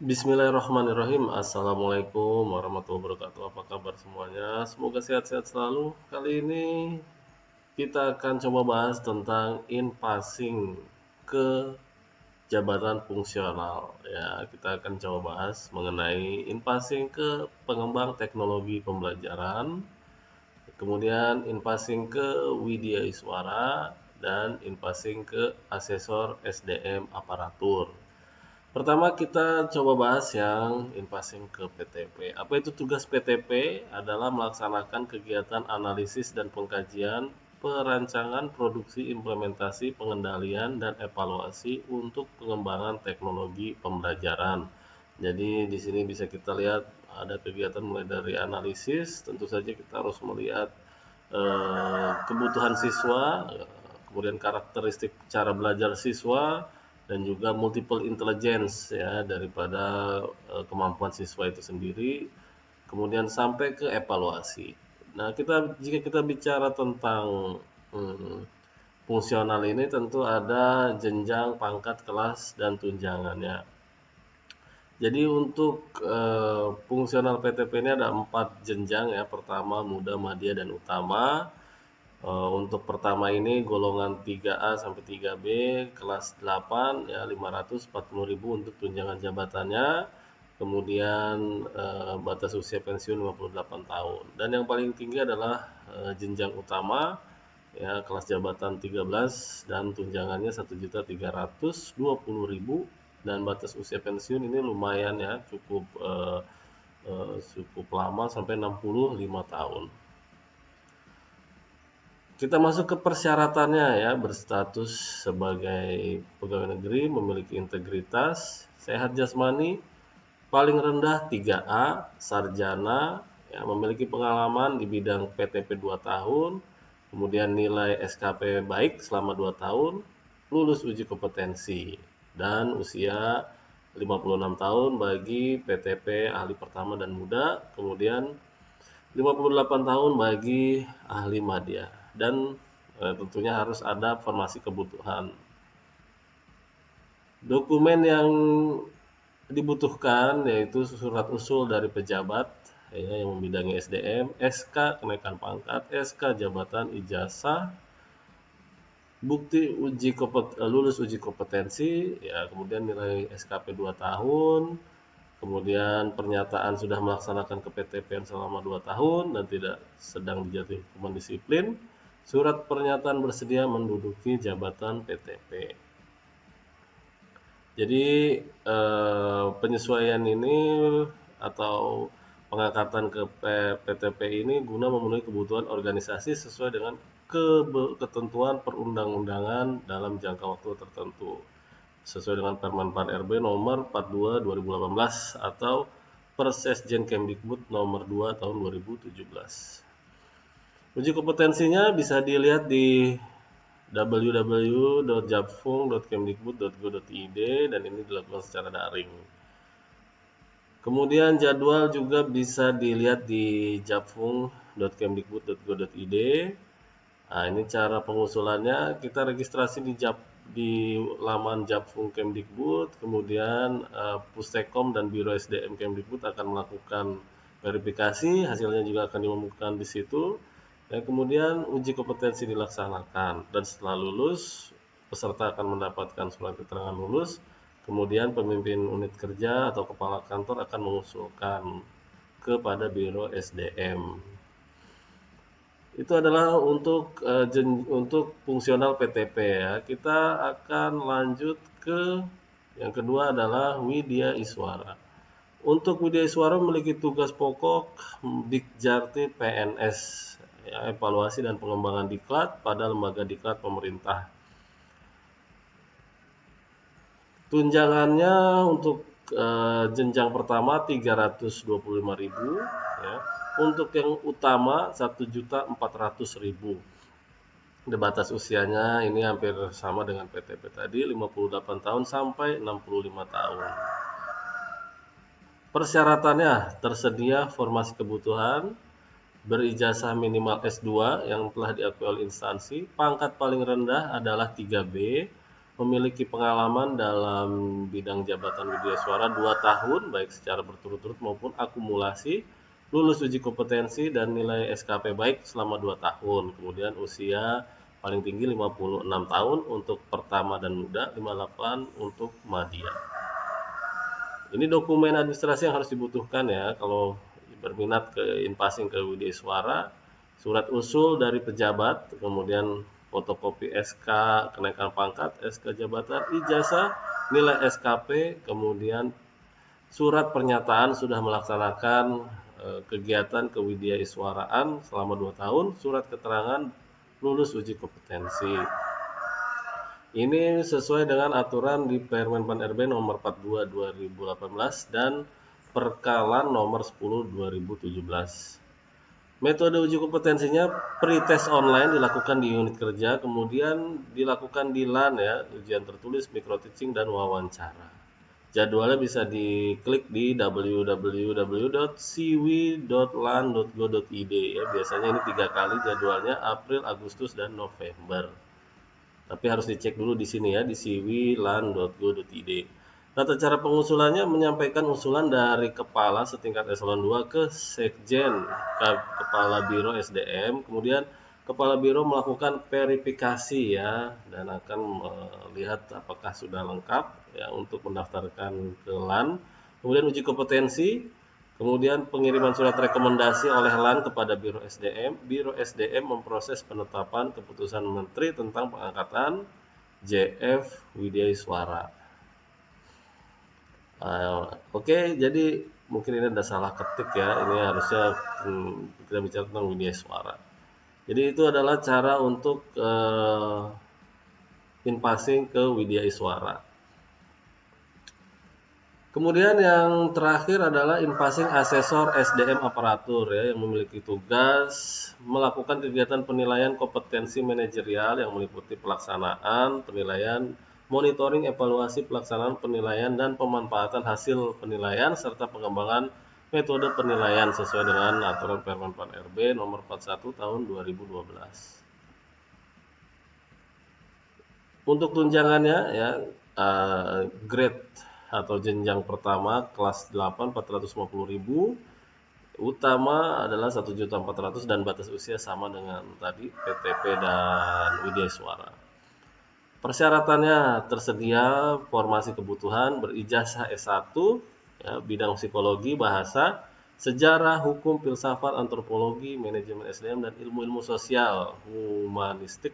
Bismillahirrahmanirrahim. Assalamualaikum warahmatullahi wabarakatuh. Apa kabar semuanya? Semoga sehat-sehat selalu. Kali ini kita akan coba bahas tentang in-passing ke jabatan fungsional. Ya, kita akan coba bahas mengenai in-passing ke pengembang teknologi pembelajaran, kemudian in-passing ke Widya Iswara, dan in-passing ke asesor SDM aparatur. Pertama kita coba bahas yang in-passing ke PTP. Apa itu tugas PTP? Adalah melaksanakan kegiatan analisis dan pengkajian, perancangan, produksi, implementasi, pengendalian, dan evaluasi untuk pengembangan teknologi pembelajaran. Jadi di sini bisa kita lihat ada kegiatan mulai dari analisis, tentu saja kita harus melihat kebutuhan siswa, kemudian karakteristik cara belajar siswa, dan juga multiple intelligence ya daripada kemampuan siswa itu sendiri, kemudian sampai ke evaluasi. Nah, jika kita bicara tentang hmm, fungsional ini tentu ada jenjang, pangkat, kelas, dan tunjangannya. Jadi untuk fungsional PTP ini ada 4 jenjang ya. Pertama, muda, madya, dan utama. Untuk pertama ini golongan 3A sampai 3B kelas 8 ya 540.000 untuk tunjangan jabatannya. Kemudian batas usia pensiun 58 tahun. Dan yang paling tinggi adalah jenjang utama ya kelas jabatan 13 dan tunjangannya 1.320.000 dan batas usia pensiun ini lumayan ya cukup lama sampai 65 tahun. Kita masuk ke persyaratannya ya, berstatus sebagai pegawai negeri, memiliki integritas, sehat jasmani, paling rendah 3A, sarjana, ya, memiliki pengalaman di bidang PTP 2 tahun, kemudian nilai SKP baik selama 2 tahun, lulus uji kompetensi, dan usia 56 tahun bagi PTP ahli pertama dan muda, kemudian 58 tahun bagi ahli madya, dan tentunya harus ada formasi kebutuhan. Dokumen yang dibutuhkan yaitu surat usul dari pejabat ya, yang membidangi SDM, SK kenaikan pangkat, SK jabatan, ijazah, bukti lulus uji kompetensi, ya kemudian nilai SKP 2 tahun, kemudian pernyataan sudah melaksanakan ke-PTP-an selama 2 tahun dan tidak sedang dijatuhi hukuman disiplin, surat pernyataan bersedia menduduki jabatan PTP. Jadi penyesuaian ini atau pengangkatan ke PTP ini guna memenuhi kebutuhan organisasi sesuai dengan ketentuan perundang-undangan dalam jangka waktu tertentu sesuai dengan Permen Pan RB nomor 42 2018 atau Persesjen Kemdikbud nomor 2 tahun 2017. Uji kompetensinya bisa dilihat di www.japfung.kemdikbud.go.id dan ini dilakukan secara daring. Kemudian jadwal juga bisa dilihat di japfung.kemdikbud.go.id. Nah, ini cara pengusulannya, kita registrasi di laman Japfung Kemdikbud, kemudian Pustekom dan Biro SDM Kemdikbud akan melakukan verifikasi, hasilnya juga akan diumumkan di situ. Dan kemudian uji kompetensi dilaksanakan dan setelah lulus peserta akan mendapatkan surat keterangan lulus. Kemudian pemimpin unit kerja atau kepala kantor akan mengusulkan kepada Biro SDM. Itu adalah untuk fungsional PTP ya. Kita akan lanjut ke yang kedua adalah Widya Iswara. Untuk Widya Iswara memiliki tugas pokok Dikjati PNS, ya, evaluasi dan pengembangan diklat pada lembaga diklat pemerintah. Tunjangannya untuk jenjang pertama 325.000 ya. Untuk yang utama 1.400.000. Batas usianya ini hampir sama dengan PTP tadi, 58 tahun sampai 65 tahun. Persyaratannya tersedia formasi kebutuhan, berijazah minimal S2 yang telah diakui oleh instansi, pangkat paling rendah adalah 3B, memiliki pengalaman dalam bidang jabatan widya suara 2 tahun baik secara berturut-turut maupun akumulasi, lulus uji kompetensi dan nilai SKP baik selama 2 tahun. Kemudian usia paling tinggi 56 tahun untuk pertama dan muda, 58 untuk madya. Ini dokumen administrasi yang harus dibutuhkan ya kalau berminat ke inpassing ke widya suara, surat usul dari pejabat, kemudian fotokopi SK kenaikan pangkat, SK jabatan, ijazah, nilai SKP, kemudian surat pernyataan sudah melaksanakan kegiatan kewidyaisuaraan selama 2 tahun, surat keterangan lulus uji kompetensi. Ini sesuai dengan aturan di Permen RB nomor 42 2018 dan Perkalan nomor 10 2017. Metode uji kompetensinya pretest online dilakukan di unit kerja, kemudian dilakukan di LAN ya, ujian tertulis, micro teaching dan wawancara. Jadwalnya bisa diklik di www.siwi.lan.go.id ya. Biasanya ini 3 kali jadwalnya, April, Agustus dan November. Tapi harus dicek dulu di sini ya, di siwi.lan.go.id. Tata cara pengusulannya menyampaikan usulan dari kepala setingkat eselon 2 ke sekjen, kepala biro SDM, kemudian kepala biro melakukan verifikasi ya dan akan melihat apakah sudah lengkap ya untuk mendaftarkan ke LAN. Kemudian uji kompetensi, kemudian pengiriman surat rekomendasi oleh LAN kepada Biro SDM. Biro SDM memproses penetapan keputusan Menteri tentang pengangkatan JF Widyaiswara. Oke, jadi mungkin ini ada salah ketik ya. Ini harusnya kita bicara tentang Widyaiswara. Jadi itu adalah cara untuk inpassing ke Widyaiswara. Kemudian yang terakhir adalah inpassing asesor SDM aparatur ya, yang memiliki tugas melakukan kegiatan penilaian kompetensi manajerial yang meliputi pelaksanaan, penilaian, monitoring, evaluasi pelaksanaan penilaian dan pemanfaatan hasil penilaian serta pengembangan metode penilaian sesuai dengan aturan Permen RB nomor 41 tahun 2012. Untuk tunjangannya ya, grade atau jenjang pertama kelas 8 450.000, utama adalah 1.400.000 dan batas usia sama dengan tadi PTP dan Widyaiswara. Persyaratannya tersedia formasi kebutuhan berijazah S1 ya, bidang psikologi, bahasa, sejarah, hukum, filsafat, antropologi, manajemen SDM dan ilmu-ilmu sosial, humanistik.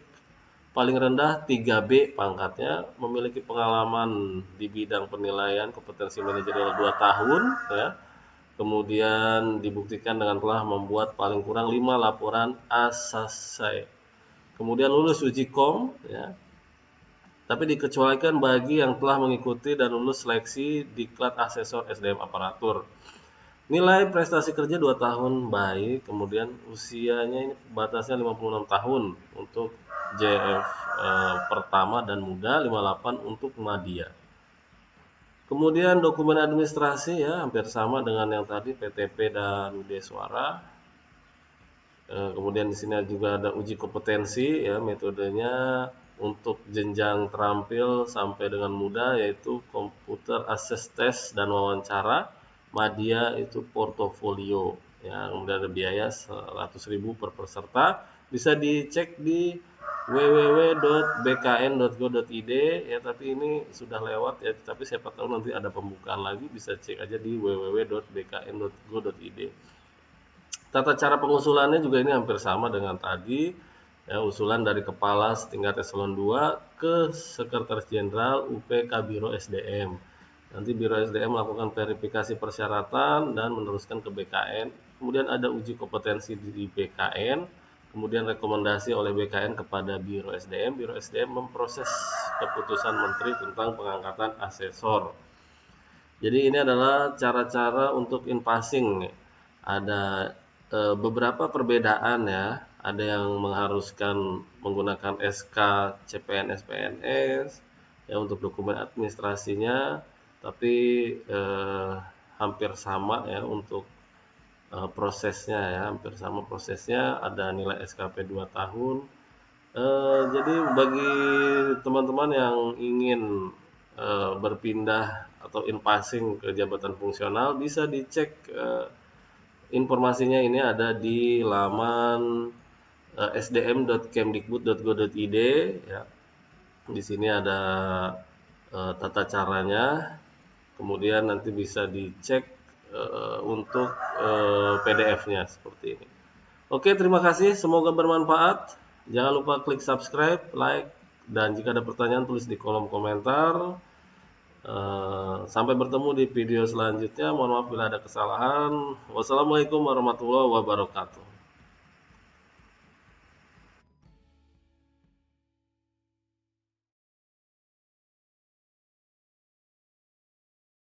Paling rendah 3B pangkatnya, memiliki pengalaman di bidang penilaian kompetensi manajerial 2 tahun ya. Kemudian dibuktikan dengan telah membuat paling kurang 5 laporan ASASE. Kemudian lulus uji kom ya. Tapi dikecualikan bagi yang telah mengikuti dan lulus seleksi diklat asesor SDM aparatur. Nilai prestasi kerja 2 tahun baik, kemudian usianya ini batasnya 56 tahun untuk JF pertama dan muda, 58 untuk madya. Kemudian dokumen administrasi ya hampir sama dengan yang tadi PTP dan Widyaiswara. Kemudian di sini juga ada uji kompetensi ya, metodenya untuk jenjang terampil sampai dengan muda yaitu komputer access test dan wawancara. Madya itu portofolio ya, kemudian ada biaya 100.000 per peserta. Bisa dicek di www.bkn.go.id ya, tapi ini sudah lewat ya, tapi siapa tahu nanti ada pembukaan lagi, bisa cek aja di www.bkn.go.id. Tata cara pengusulannya juga ini hampir sama dengan tadi ya, usulan dari kepala setingkat eselon 2 ke sekretaris jenderal UPK Biro SDM. Nanti Biro SDM melakukan verifikasi persyaratan dan meneruskan ke BKN. Kemudian ada uji kompetensi di BKN, kemudian rekomendasi oleh BKN kepada Biro SDM. Biro SDM memproses keputusan Menteri tentang pengangkatan asesor. Jadi ini adalah cara-cara untuk inpassing. Ada beberapa perbedaan ya. Ada yang mengharuskan menggunakan SK CPNS PNS ya untuk dokumen administrasinya, tapi hampir sama ya untuk prosesnya ya, hampir sama prosesnya. Ada nilai SKP 2 tahun, Jadi bagi teman-teman yang ingin berpindah atau in passing ke jabatan fungsional, bisa dicek informasinya ini ada di laman sdm.kemdikbud.go.id ya. Di sini ada tata caranya, kemudian nanti bisa dicek untuk PDF-nya seperti ini. Oke, terima kasih. Semoga bermanfaat. Jangan lupa klik subscribe, like, dan jika ada pertanyaan tulis di kolom komentar. Sampai bertemu di video selanjutnya. Mohon maaf bila ada kesalahan. Wassalamualaikum warahmatullahi wabarakatuh.